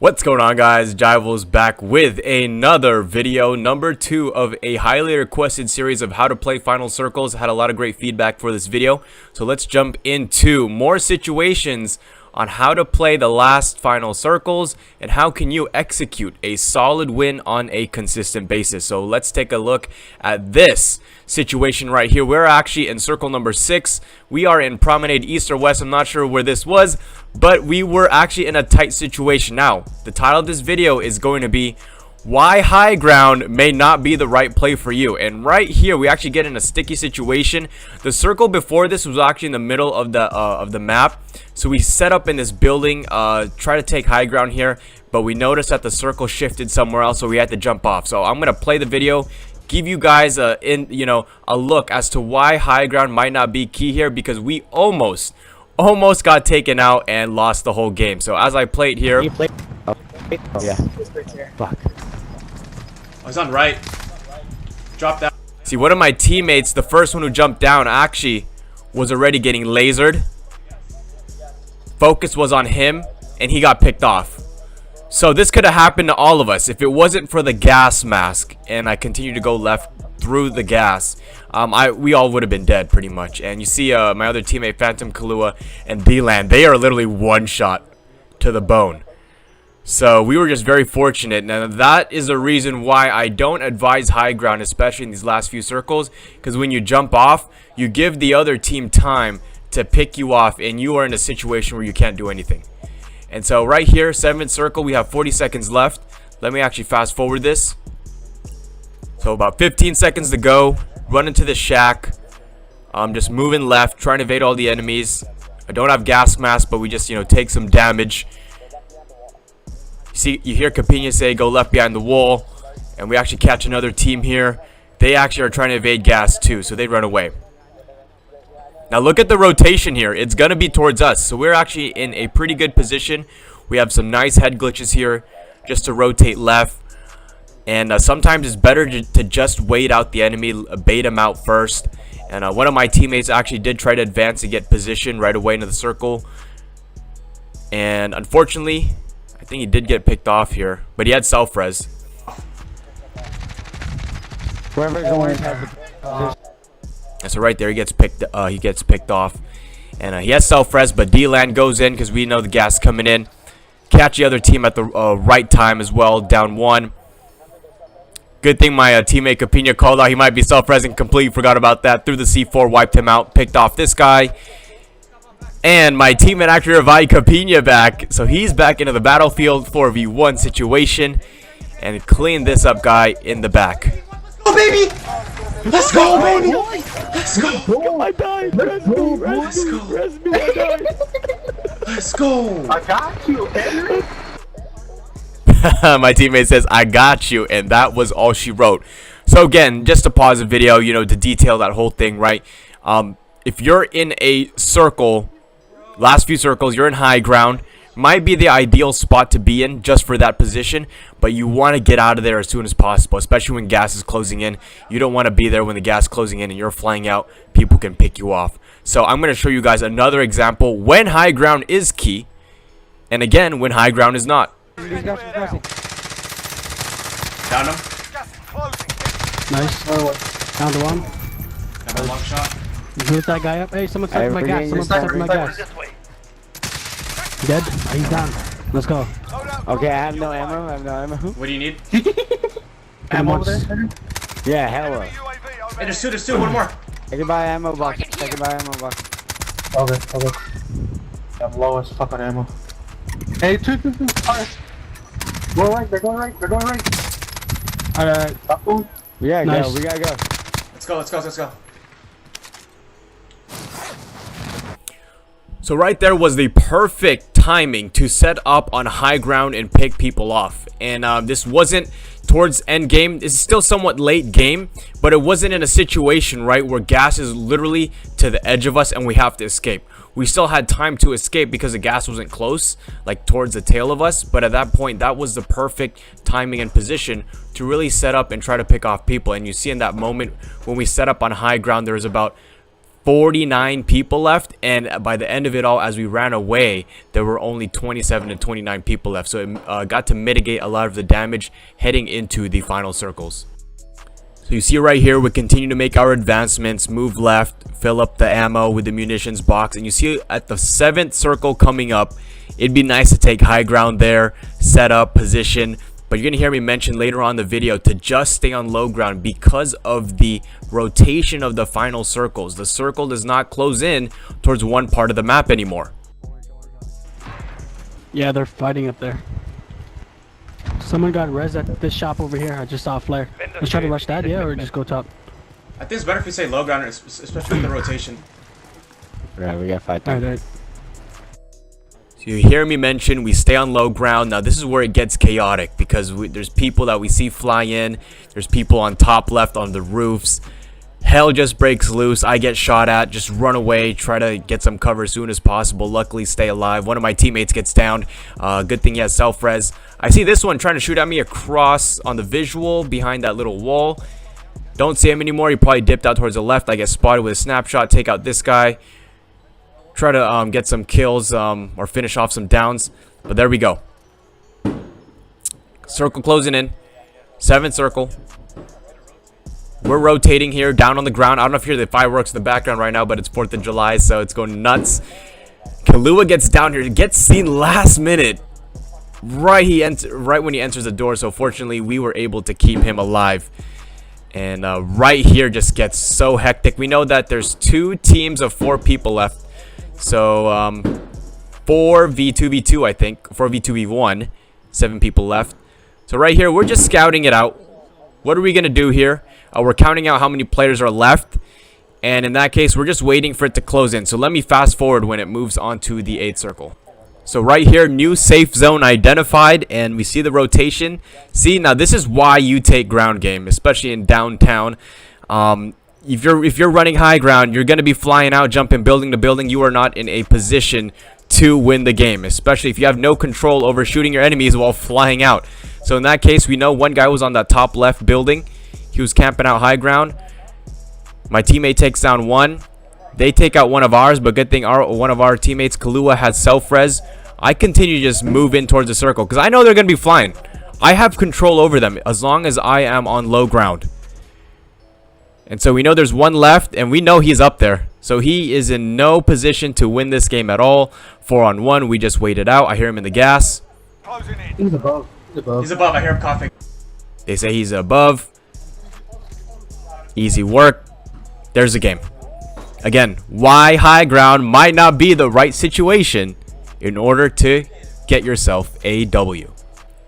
What's going on, guys? Jivel's back with another video, number 2 of a highly requested series of how to play Final Circles. Had a lot of great feedback for this video, so let's jump into more situations on how to play the last Final Circles and how can you execute a solid win on a consistent basis. So let's take a look at this situation right here. We're actually in circle number 6. We are in Promenade East or West. I'm not sure where this was, but we were actually in a tight situation. Now, the title of this video is going to be why high ground may not be the right play for you. And right here we actually get in a sticky situation. The circle before this was actually in the middle of the map, so we set up in this building, try to take high ground here, but we noticed that the circle shifted somewhere else, so we had to jump off. So I'm gonna play the video, give you guys a look as to why high ground might not be key here, because we almost got taken out and lost the whole game. So as I play it here, yeah. Fuck. I was on right. Drop down. See, one of my teammates, the first one who jumped down, actually was already getting lasered. Focus was on him, and he got picked off. So this could have happened to all of us if it wasn't for the gas mask, and I continued to go left through the gas. We all would have been dead pretty much. And you see my other teammate, Phantom Kalua and D-Land, they are literally one shot to the bone. So we were just very fortunate. Now that is the reason why I don't advise high ground, especially in these last few circles, because when you jump off, you give the other team time to pick you off, and you are in a situation where you can't do anything. And so right here, 7th circle, we have 40 seconds left. Let me actually fast forward this. So about 15 seconds to go. Run into the shack. I'm just moving left, trying to evade all the enemies. I don't have gas mask, but we just take some damage. See, you hear Capina say go left behind the wall, and we actually catch another team here. They actually are trying to evade gas too, so they run away. Now look at the rotation here. It's gonna be towards us, so we're actually in a pretty good position. We have some nice head glitches here just to rotate left, and sometimes it's better to just wait out the enemy, bait them out first. And one of my teammates actually did try to advance and get position right away into the circle, and unfortunately I think he did get picked off here, but he had self-res. Whoever going So right there, he gets picked off, and he has self-res, but D-Land goes in because we know the gas coming in. Catch the other team at the right time as well, down 1. Good thing my teammate Capina called out. He might be self-resing, completely forgot about that. Threw the C4, wiped him out, picked off this guy. And my teammate actually revived Capina back, so he's back into the battlefield 4v1 situation, and clean this up guy in the back. Oh baby! Let's go, baby! Let's go! Oh, I died! Let's go! Let's go! I died! Let's go! I got you, Henry! My teammate says, I got you, and that was all she wrote. So again, just to pause the video, to detail that whole thing, right? If you're in a circle, last few circles, you're in high ground, might be the ideal spot to be in just for that position, but you want to get out of there as soon as possible, especially when gas is closing in. You don't want to be there when the gas is closing in and you're flying out. People can pick you off. So I'm going to show you guys another example when high ground is key, and again, when high ground is not. Down him. Nice. Down to 1. Got a long shot. Boot that guy up. Hey, someone set my gas. Someone set my gas. Dead? Oh, he's down. Let's go. Okay, I have no ammo. What do you need? Ammo over there? Yeah, hella. Hey, there's two, one more. I can buy ammo box. Okay. I'm low as fuck on ammo. Hey, two. Alright. Go right, they're going right. Alright. Yeah, Nice. go, we gotta go. Let's go. So right there was the perfect timing to set up on high ground and pick people off. And this wasn't towards end game. This is still somewhat late game, but it wasn't in a situation, right, where gas is literally to the edge of us and we have to escape. We still had time to escape because the gas wasn't close, like towards the tail of us. But at that point, that was the perfect timing and position to really set up and try to pick off people. And you see in that moment when we set up on high ground, there was about 49 people left, and by the end of it all, as we ran away, there were only 27 to 29 people left. So it got to mitigate a lot of the damage heading into the final circles. So you see right here, we continue to make our advancements, move left, fill up the ammo with the munitions box, and you see at the 7th circle coming up, it'd be nice to take high ground there, set up, position, but you're gonna hear me mention later on in the video to just stay on low ground because of the rotation of the final circles. The circle does not close in towards one part of the map anymore. Yeah, they're fighting up there. Someone got res at this shop over here. I just saw a flare. Let's try to rush that, yeah, or just go top. I think it's better if we say low ground, especially with the rotation. Yeah, we got 5 Alright, times. So you hear me mention we stay on low ground. Now this is where it gets chaotic because there's people that we see fly in. There's people on top left on the roofs. Hell just breaks loose. I get shot at. Just run away. Try to get some cover as soon as possible. Luckily stay alive. One of my teammates gets downed. Good thing he has self-res. I see this one trying to shoot at me across on the visual behind that little wall. Don't see him anymore. He probably dipped out towards the left. I get spotted with a snapshot. Take out this guy. Try to get some kills or finish off some downs. But there we go. Circle closing in. 7th circle. We're rotating here down on the ground. I don't know if you hear the fireworks in the background right now, but it's 4th of July, so it's going nuts. Kahlua gets down here. Gets seen last minute. Right when he enters the door. So fortunately, we were able to keep him alive. And right here just gets so hectic. We know that there's 2 teams of 4 people left. So 4v2v2, I think. 4v2v1. 7 people left. So right here, we're just scouting it out. What are we going to do here? We're counting out how many players are left. And in that case, we're just waiting for it to close in. So let me fast forward when it moves on to the 8th circle. So right here, new safe zone identified. And we see the rotation. See, now this is why you take ground game, especially in downtown. If you're running high ground, you're going to be flying out, jumping building to building. You are not in a position to win the game, especially if you have no control over shooting your enemies while flying out. So in that case, we know one guy was on that top left building. He was camping out high ground. My teammate takes down one. They take out one of ours, but good thing one of our teammates, Kahlua, has self-res. I continue to just move in towards the circle because I know they're going to be flying. I have control over them as long as I am on low ground. And so we know there's one left, and we know he's up there. So he is in no position to win this game at all. 4-on-1, we just waited out. I hear him in the gas. He's above. He's above. I hear him coughing. They say he's above. Easy work. There's the game. Again, why high ground might not be the right situation in order to get yourself a W.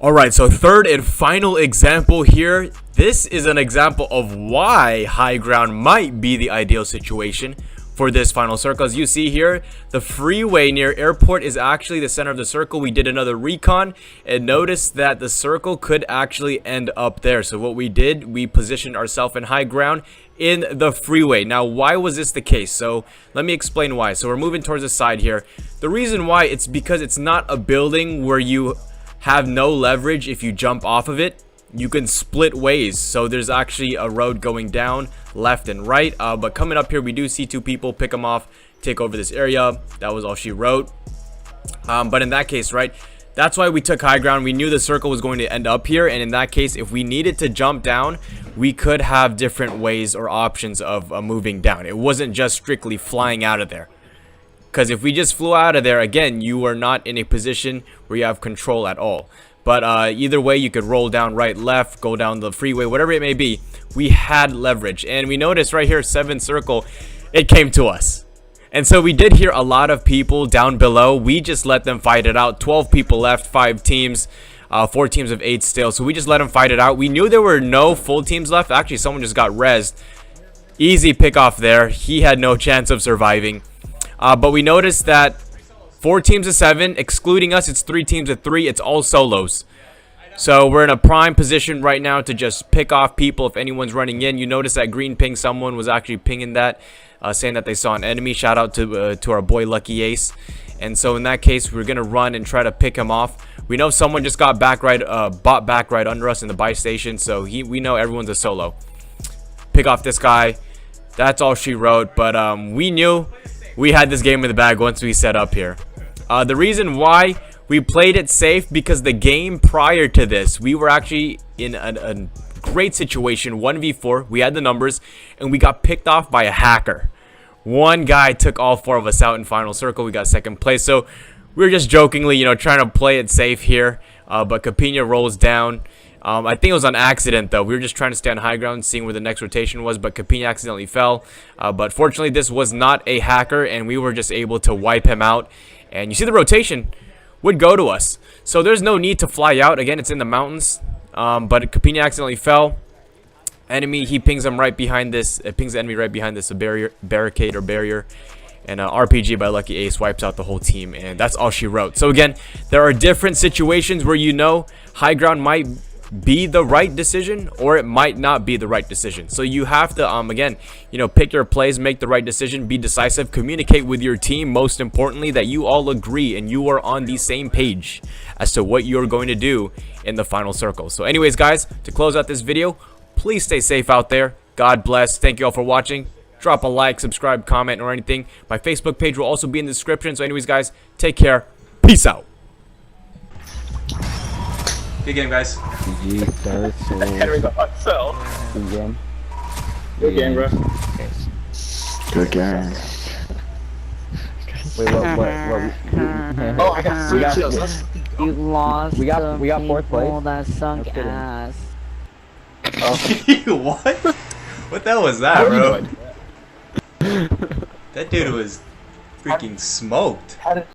Alright, so third and final example here. This is an example of why high ground might be the ideal situation for this final circle. As you see here, the freeway near airport is actually the center of the circle. We did another recon and noticed that the circle could actually end up there. So what we did, we positioned ourselves in high ground in the freeway. Now, why was this the case? So let me explain why. So we're moving towards the side here. The reason why, it's because it's not a building where you have no leverage if you jump off of it. You can split ways, so there's actually a road going down left and right, but coming up here we do see 2 people. Pick them off, take over this area. That was all she wrote. But in that case, right, that's why we took high ground. We knew the circle was going to end up here, and in that case, if we needed to jump down, we could have different ways or options of moving down. It wasn't just strictly flying out of there, because if we just flew out of there, again, you are not in a position where you have control at all. But either way, you could roll down right, left, go down the freeway, whatever it may be. We had leverage. And we noticed right here, 7th circle, it came to us. And so we did hear a lot of people down below. We just let them fight it out. 12 people left, 5 teams, 4 teams of 8 still. So we just let them fight it out. We knew there were no full teams left. Actually, someone just got rezzed. Easy pick off there. He had no chance of surviving. But we noticed that 4 teams of 7, excluding us, it's 3 teams of 3. It's all solos. So we're in a prime position right now to just pick off people if anyone's running in. You notice that green ping, someone was actually pinging that, saying that they saw an enemy. Shout out to our boy Lucky Ace. And so in that case, we're going to run and try to pick him off. We know someone just got back right, bought back right under us in the buy station. So we know everyone's a solo. Pick off this guy. That's all she wrote. But we knew we had this game in the bag once we set up here. The reason why we played it safe, because the game prior to this, we were actually in a great situation, 1v4. We had the numbers, and we got picked off by a hacker. One guy took all 4 of us out in final circle. We got second place. So we were just jokingly, you know, trying to play it safe here. But Capina rolls down. I think it was on accident, though. We were just trying to stay on high ground, seeing where the next rotation was, but Capina accidentally fell. But fortunately, this was not a hacker, and we were just able to wipe him out. And you see the rotation would go to us. So there's no need to fly out. Again, it's in the mountains. But Capina accidentally fell. Enemy, he pings him right behind this. It pings the enemy right behind this barricade or barrier. And RPG by Lucky Ace wipes out the whole team. And that's all she wrote. So again, there are different situations where you know high ground might be the right decision, or it might not be the right decision. So you have to again, you know, pick your plays, make the right decision, be decisive, communicate with your team, most importantly, that you all agree and you are on the same page as to what you're going to do in the final circle. So anyways, guys, to close out this video, please stay safe out there. God bless. Thank you all for watching. Drop a like, subscribe, comment, or anything. My Facebook page will also be in the description. So anyways, guys, take care. Peace out. Good game, guys. GG, Dark Souls. Henry got myself. Good game. Good game, bro. Good game. Wait, what? Oh, I got 3 kills. You lost. We got to 4th place. people that sunk No kidding. ass. What? What the hell was that, bro? That dude was freaking smoked. How did